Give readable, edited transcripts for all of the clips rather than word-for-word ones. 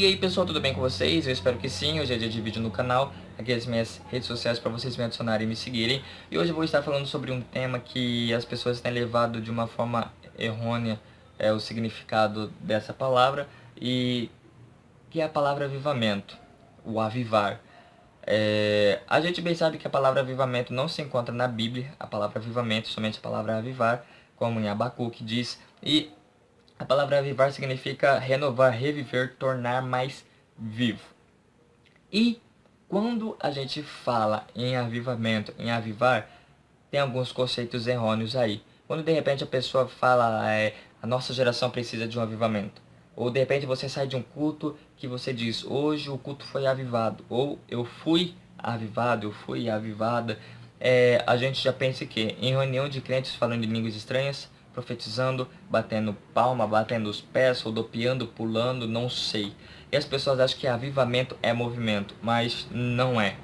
E aí pessoal, tudo bem com vocês? Eu espero que sim. Hoje é dia de vídeo no canal. Aqui as minhas redes sociais para vocês me adicionarem e me seguirem. E hoje eu vou estar falando sobre um tema que as pessoas têm levado de uma forma errônea o significado dessa palavra, e que é a palavra avivamento, o avivar. A gente bem sabe que a palavra avivamento não se encontra na Bíblia, a palavra avivamento, somente a palavra avivar, como em Abacuque diz. E a palavra avivar significa renovar, reviver, tornar mais vivo. E quando a gente fala em avivamento, em avivar, tem alguns conceitos errôneos aí. Quando de repente a pessoa fala, a nossa geração precisa de um avivamento. Ou de repente você sai de um culto que você diz, hoje o culto foi avivado. Ou eu fui avivado, eu fui avivada. A gente já pensa que em reunião de crentes falando em línguas estranhas, profetizando, batendo palma, batendo os pés, rodopiando, pulando, não sei. E as pessoas acham que avivamento é movimento, mas não é.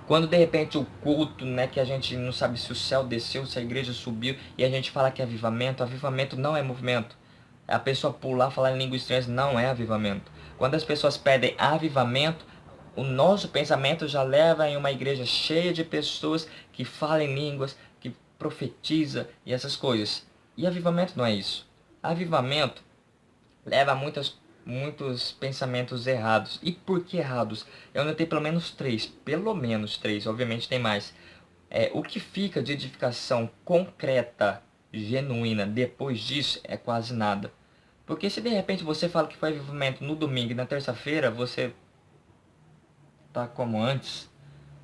Quando de repente o culto, que a gente não sabe se o céu desceu, se a igreja subiu, e a gente fala que é avivamento, avivamento não é movimento. A pessoa pular, falar em língua estranha não é avivamento. Quando as pessoas pedem avivamento, o nosso pensamento já leva em uma igreja cheia de pessoas que falam em línguas, que profetiza e essas coisas. E avivamento não é isso. Avivamento leva a muitos pensamentos errados. E por que errados? Eu notei pelo menos três, obviamente tem mais. O que fica de edificação concreta, genuína, depois disso, é quase nada. Porque se de repente você fala que foi avivamento no domingo e na terça-feira você tá como antes,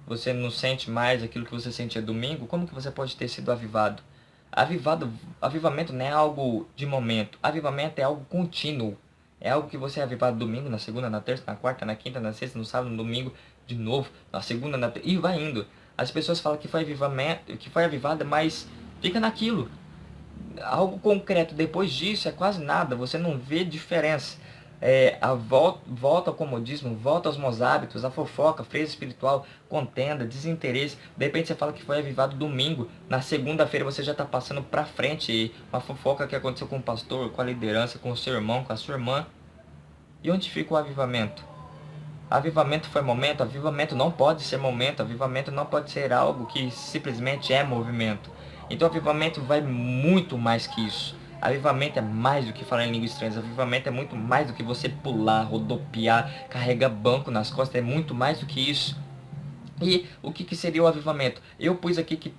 você não sente mais aquilo que você sentia domingo, como que você pode ter sido avivado? Avivamento não é algo de momento, avivamento é algo contínuo. É algo que você é avivado domingo, na segunda, na terça, na quarta, na quinta, na sexta, no sábado, no domingo, de novo, na segunda, e vai indo. As pessoas falam que foi avivamento, que foi avivada, mas fica naquilo. Algo concreto depois disso é quase nada, você não vê diferença. A volta ao comodismo, volta aos maus hábitos, a fofoca, freio espiritual, contenda, desinteresse. De repente você fala que foi avivado domingo, na segunda-feira você já está passando para frente uma fofoca que aconteceu com o pastor, com a liderança, com o seu irmão, com a sua irmã. E onde fica o avivamento? Avivamento foi momento? Avivamento não pode ser momento, avivamento não pode ser algo que simplesmente é movimento. Então avivamento vai muito mais que isso. Avivamento é mais do que falar em línguas estranhas. Avivamento é muito mais do que você pular, rodopiar, carregar banco nas costas. É muito mais do que isso. E o que seria o avivamento? Eu pus aqui que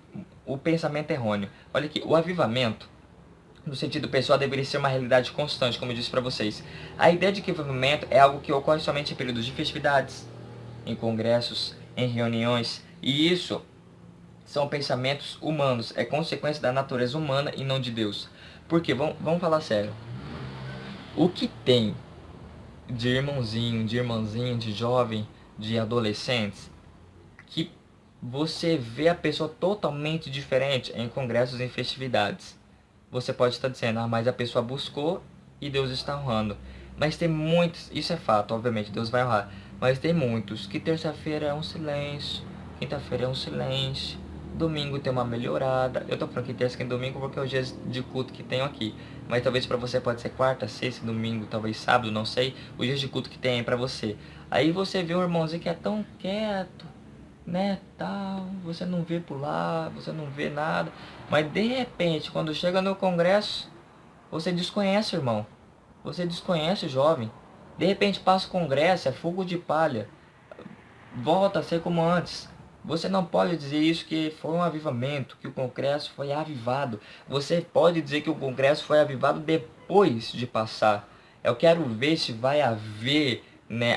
o pensamento é errôneo. Olha aqui, o avivamento, no sentido pessoal, deveria ser uma realidade constante, como eu disse para vocês. A ideia de que o avivamento é algo que ocorre somente em períodos de festividades, em congressos, em reuniões. E isso são pensamentos humanos, é consequência da natureza humana e não de Deus. Porque, vamos falar sério, o que tem de irmãozinho, de irmãzinha, de jovem, de adolescentes, que você vê a pessoa totalmente diferente em congressos e em festividades? Você pode estar dizendo, mas a pessoa buscou e Deus está honrando. Mas tem muitos, isso é fato, obviamente, Deus vai honrar. Mas tem muitos que terça-feira é um silêncio, quinta-feira é um silêncio, domingo tem uma melhorada. Eu tô falando que terça e domingo porque é os dias de culto que tenho aqui. Mas talvez para você pode ser quarta, sexta, domingo, talvez sábado, não sei. Os dias de culto que tem aí para você. Aí você vê um irmãozinho que é tão quieto, tal, você não vê pular, você não vê nada, mas de repente, quando chega no congresso, você desconhece o irmão, você desconhece o jovem, de repente passa o congresso, é fogo de palha, volta a ser como antes. Você não pode dizer isso que foi um avivamento, que o congresso foi avivado. Você pode dizer que o congresso foi avivado depois de passar. Eu quero ver se vai haver,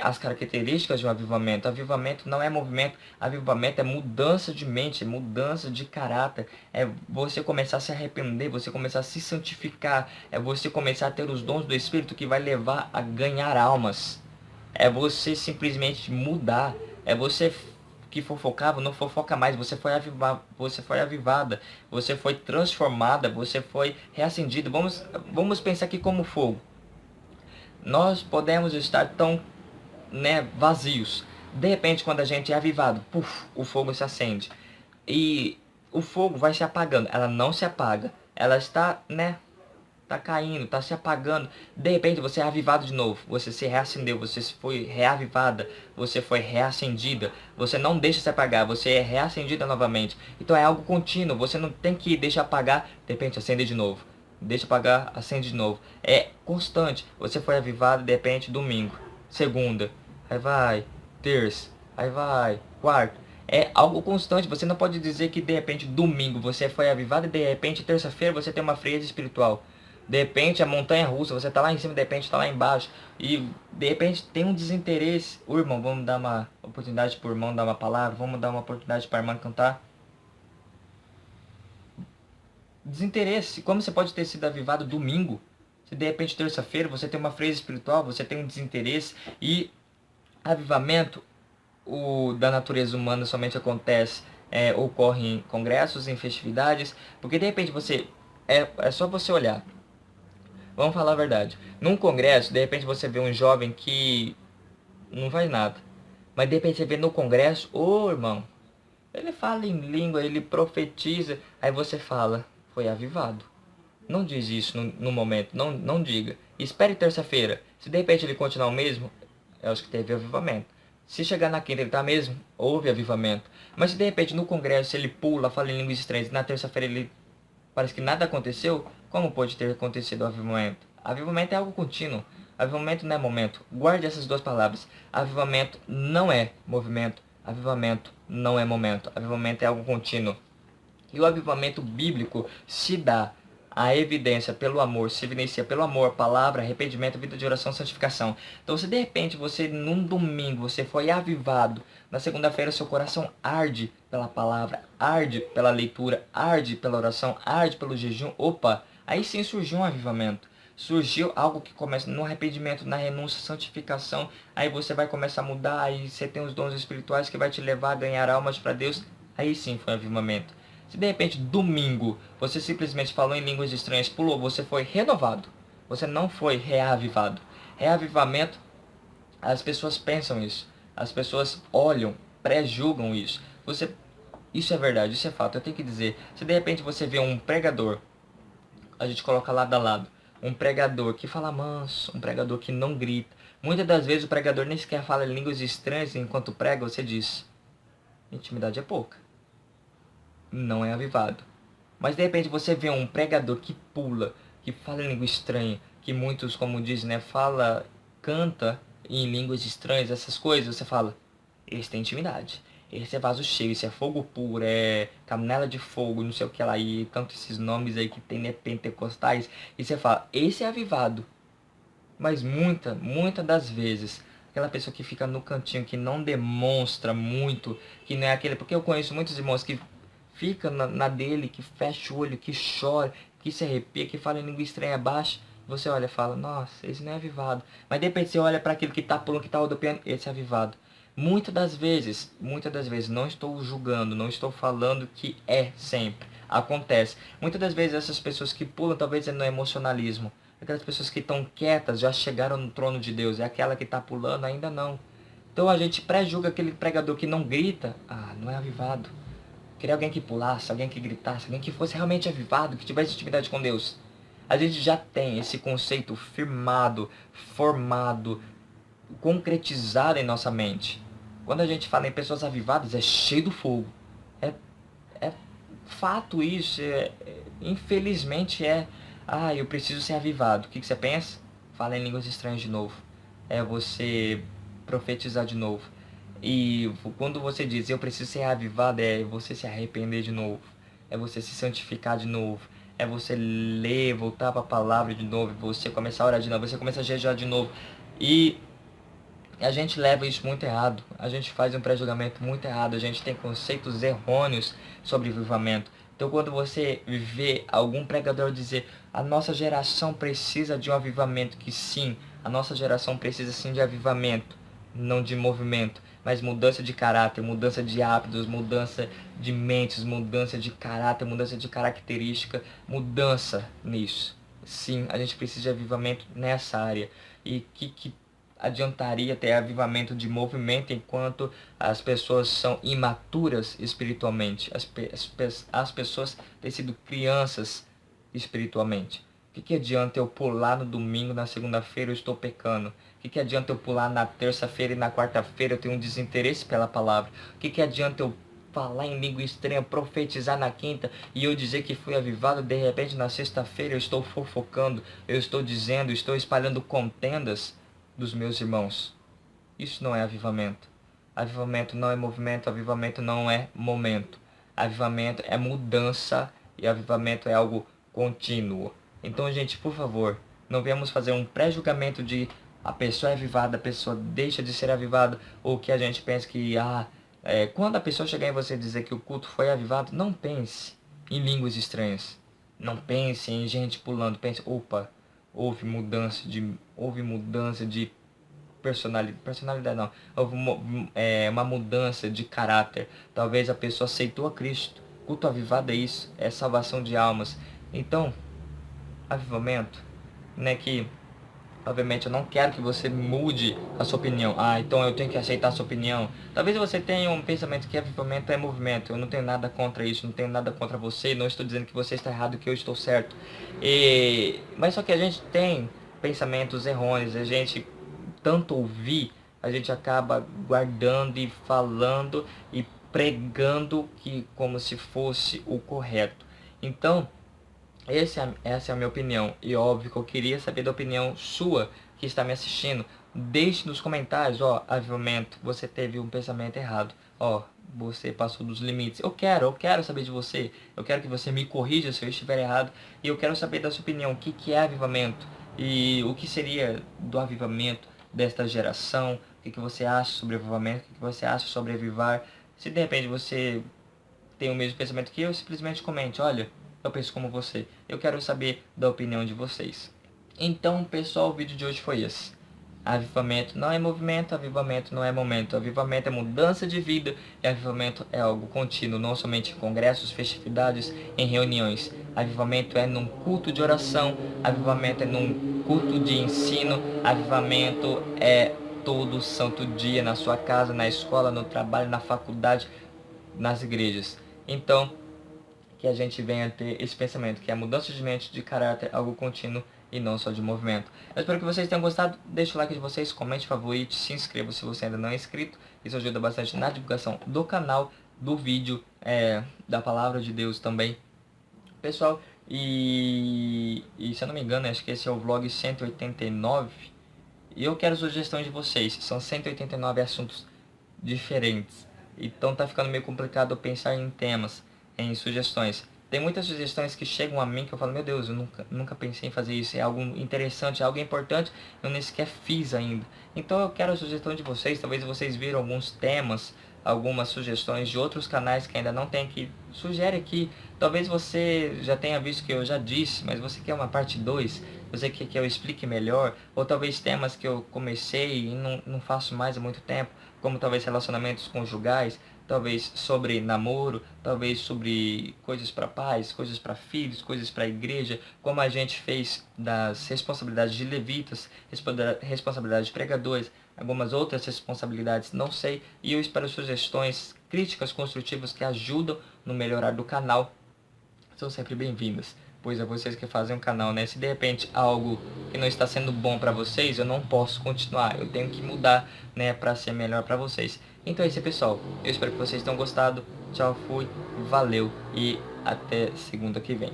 as características de um avivamento. Avivamento não é movimento, avivamento é mudança de mente, é mudança de caráter. É você começar a se arrepender, você começar a se santificar, é você começar a ter os dons do Espírito que vai levar a ganhar almas. É você simplesmente mudar. É você que fofocava, não fofoca mais. Você foi avivada. Você foi transformada. Você foi reacendida. Vamos pensar aqui como fogo. Nós podemos estar tão, vazios. De repente, quando a gente é avivado, puf, o fogo se acende. E o fogo vai se apagando. Ela não se apaga. Ela está, tá caindo, tá se apagando. De repente você é avivado de novo, você se reacendeu, você foi reavivada, você foi reacendida. Você não deixa se apagar, você é reacendida novamente. Então é algo contínuo, você não tem que deixar apagar, de repente acender de novo. Deixa apagar, acende de novo. É constante. Você foi avivado, de repente, domingo, segunda, aí vai, terça, aí vai, quarta. É algo constante. Você não pode dizer que de repente domingo você foi avivado e de repente terça-feira você tem uma frieza espiritual. De repente a montanha russa, você tá lá em cima, de repente tá lá embaixo. E de repente tem um desinteresse. O irmão, vamos dar uma oportunidade pro irmão dar uma palavra, vamos dar uma oportunidade para a irmã cantar. Desinteresse. Como você pode ter sido avivado domingo? Se de repente terça-feira você tem uma frieza espiritual, você tem um desinteresse. E avivamento da natureza humana somente acontece, ocorre em congressos, em festividades, porque de repente você, é só você olhar, vamos falar a verdade, num congresso, de repente você vê um jovem que não faz nada, mas de repente você vê no congresso, ô irmão, ele fala em língua, ele profetiza, aí você fala, foi avivado. Não diz isso no momento, não diga. Espere terça-feira. Se de repente ele continuar o mesmo, eu acho que teve avivamento. Se chegar na quinta ele tá mesmo, houve avivamento. Mas se de repente no congresso ele pula, fala em línguas estranhas, e na terça-feira ele parece que nada aconteceu, como pode ter acontecido o avivamento? Avivamento é algo contínuo. Avivamento não é momento. Guarde essas duas palavras. Avivamento não é movimento. Avivamento não é momento. Avivamento é algo contínuo. E o avivamento bíblico se dá a evidência pelo amor, se evidencia pelo amor, palavra, arrependimento, vida de oração, santificação. Então, se de repente você, num domingo, você foi avivado, na segunda-feira seu coração arde pela palavra, arde pela leitura, arde pela oração, arde pelo jejum, opa, aí sim surgiu um avivamento. Surgiu algo que começa no arrependimento, na renúncia, santificação, aí você vai começar a mudar, aí você tem os dons espirituais que vai te levar a ganhar almas para Deus, aí sim foi um avivamento. Se de repente domingo você simplesmente falou em línguas estranhas, pulou, você foi renovado. Você não foi reavivado. Reavivamento, as pessoas pensam isso. As pessoas olham, pré-julgam isso. Isso é verdade, isso é fato. Eu tenho que dizer, se de repente você vê um pregador, a gente coloca lado a lado, um pregador que fala manso, um pregador que não grita. Muitas das vezes o pregador nem sequer fala em línguas estranhas enquanto prega, você diz, intimidade é pouca. Não é avivado. Mas de repente você vê um pregador que pula, que fala em língua estranha, que muitos, como dizem, né, canta em línguas estranhas, essas coisas, você fala, esse tem intimidade. Esse é vaso cheio, esse é fogo puro, é canela de fogo, não sei o que lá, e tanto esses nomes aí que tem, né, pentecostais, e você fala, esse é avivado. Mas muita das vezes, aquela pessoa que fica no cantinho, que não demonstra muito, que não é aquele, porque eu conheço muitos irmãos que fica na dele, que fecha o olho, que chora, que se arrepia, que fala em língua estranha baixa. Você olha e fala, nossa, esse não é avivado. Mas de repente você olha para aquele que está pulando, que está rodopiando, esse é avivado. Muitas das vezes, não estou julgando, não estou falando que é sempre. Acontece. Muitas das vezes essas pessoas que pulam, talvez é no emocionalismo. Aquelas pessoas que estão quietas, já chegaram no trono de Deus. É aquela que está pulando, ainda não. Então a gente pré-julga aquele pregador que não grita. Ah, não é avivado. Queria alguém que pulasse, alguém que gritasse, alguém que fosse realmente avivado, que tivesse intimidade com Deus. A gente já tem esse conceito firmado, formado, concretizado em nossa mente. Quando a gente fala em pessoas avivadas, é cheio do fogo. É, é fato isso. Infelizmente é. Ah, eu preciso ser avivado. O que você pensa? Fala em línguas estranhas de novo. É você profetizar de novo. E quando você diz eu preciso ser avivado, é você se arrepender de novo. É você se santificar de novo. É você ler, voltar para a palavra de novo. Você começar a orar de novo. Você começar a jejuar de novo. E a gente leva isso muito errado. A gente faz um pré-julgamento muito errado. A gente tem conceitos errôneos sobre avivamento. Então quando você vê algum pregador dizer a nossa geração precisa de um avivamento, que sim, a nossa geração precisa sim de avivamento, não de movimento, mas mudança de caráter, mudança de hábitos, mudança de mentes, mudança de caráter, mudança de característica, mudança nisso. Sim, a gente precisa de avivamento nessa área. E que adiantaria ter avivamento de movimento enquanto as pessoas são imaturas espiritualmente. As pessoas têm sido crianças espiritualmente. Que adianta eu pular no domingo, na segunda-feira eu estou pecando? Que adianta eu pular na terça-feira e na quarta-feira eu tenho um desinteresse pela palavra? Que adianta eu falar em língua estranha, profetizar na quinta e eu dizer que fui avivado, de repente na sexta-feira eu estou fofocando, eu estou dizendo, estou espalhando contendas dos meus irmãos? Isso não é avivamento. Avivamento não é movimento, avivamento não é momento. Avivamento é mudança e avivamento é algo contínuo. Então, gente, por favor, não viemos fazer um pré-julgamento de a pessoa é avivada, a pessoa deixa de ser avivada, ou que a gente pensa que, quando a pessoa chegar em você e dizer que o culto foi avivado, não pense em línguas estranhas. Não pense em gente pulando. Pense, opa, houve mudança de personalidade não, houve uma mudança de caráter. Talvez a pessoa aceitou a Cristo. Culto avivado é isso, é salvação de almas. Então, avivamento, né, que obviamente eu não quero que você mude a sua opinião. Então eu tenho que aceitar a sua opinião. Talvez você tenha um pensamento que avivamento é movimento. Eu não tenho nada contra isso, não tenho nada contra você. Não estou dizendo que você está errado, que eu estou certo. Mas só que a gente tem pensamentos errôneos. A gente tanto ouvir, a gente acaba guardando e falando e pregando que como se fosse o correto. Então, essa é a minha opinião. E óbvio que eu queria saber da opinião sua que está me assistindo. Deixe nos comentários, avivamento, você teve um pensamento errado. Você passou dos limites. Eu quero saber de você. Eu quero que você me corrija se eu estiver errado. E eu quero saber da sua opinião, o que é avivamento? E o que seria do avivamento desta geração? O que você acha sobre avivamento? O que você acha sobre avivar? Se de repente você tem o mesmo pensamento que eu, simplesmente comente, olha, eu penso como você. Eu quero saber da opinião de vocês. Então, pessoal, o vídeo de hoje foi esse. Avivamento não é movimento, avivamento não é momento. Avivamento é mudança de vida e avivamento é algo contínuo, não somente em congressos, festividades, em reuniões. Avivamento é num culto de oração, avivamento é num culto de ensino, avivamento é todo santo dia na sua casa, na escola, no trabalho, na faculdade, nas igrejas. Então, que a gente venha ter esse pensamento, que é a mudança de mente, de caráter, algo contínuo e não só de movimento. Eu espero que vocês tenham gostado. Deixe o like de vocês, comente, favorite, se inscreva se você ainda não é inscrito. Isso ajuda bastante na divulgação do canal, do vídeo, da Palavra de Deus também. Pessoal, e se eu não me engano, acho que esse é o vlog 189. E eu quero sugestões de vocês. São 189 assuntos diferentes. Então tá ficando meio complicado pensar em temas, em sugestões. Tem muitas sugestões que chegam a mim que eu falo, meu Deus, eu nunca pensei em fazer isso. É algo interessante, é algo importante, eu nem sequer fiz ainda. Então eu quero a sugestão de vocês. Talvez vocês viram alguns temas, algumas sugestões de outros canais que ainda não tem aqui. Sugere aqui. Talvez você já tenha visto que eu já disse, mas você quer uma parte 2? Você quer que eu explique melhor? Ou talvez temas que eu comecei e não faço mais há muito tempo, como talvez relacionamentos conjugais, talvez sobre namoro, talvez sobre coisas para pais, coisas para filhos, coisas para a igreja, como a gente fez das responsabilidades de levitas, responsabilidades de pregadores, algumas outras responsabilidades, não sei, e eu espero sugestões, críticas construtivas que ajudam no melhorar do canal. São sempre bem-vindas, pois é vocês que fazem o canal, né? Se de repente algo que não está sendo bom para vocês, eu não posso continuar, eu tenho que mudar, né, para ser melhor para vocês. Então é isso, pessoal. Eu espero que vocês tenham gostado. Tchau, fui, valeu e até segunda que vem.